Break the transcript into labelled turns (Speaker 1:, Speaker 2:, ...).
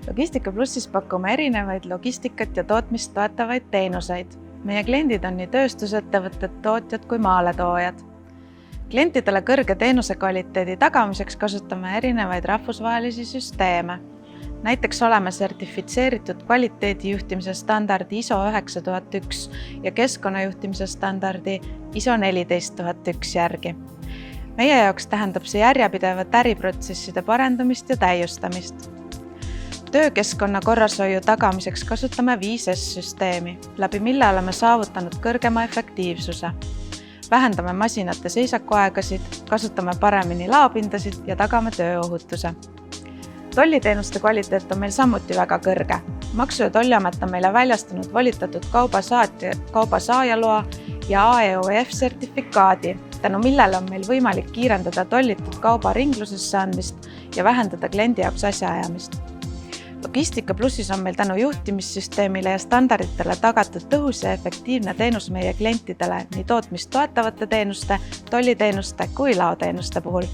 Speaker 1: Logistika Plussis pakume erinevaid logistikat ja tootmist toetavaid teenuseid. Meie kliendid on nii tööstusettevõtted, tootjad kui maaletoojad. Klientidele kõrge teenuse kvaliteedi tagamiseks kasutame erinevaid rahvusvahelisi süsteeme. Näiteks oleme sertifitseeritud kvaliteedijuhtimise standardi ISO 9001 ja keskkonnajuhtimise standardi ISO 14001 järgi. Meie jaoks tähendab see järjepidevat äriprotsesside parendamist ja täiustamist. Töökeskkonna korrashoiu tagamiseks kasutame 5S-süsteemi, läbi mille oleme saavutanud kõrgema efektiivsuse. Vähendame masinate seisakuaegasid, kasutame paremini laopindasid ja tagame tööohutuse. Tolliteenuste kvaliteet on meil samuti väga kõrge. Maksu- ja Tolliamet on meile väljastanud volitatud kaubasaaja loa ja AEOF sertifikaadi, tänu millele on meil võimalik kiirendada tollitud kauba ringlusesse andmist ja vähendada kliendi jaoks asjaajamist. Logistika Plussis on meil tänu juhtimissüsteemile ja standarditele tagatud tõhus ja efektiivne teenus meie klientidele nii tootmist toetavate teenuste, tolliteenuste kui laoteenuste puhul.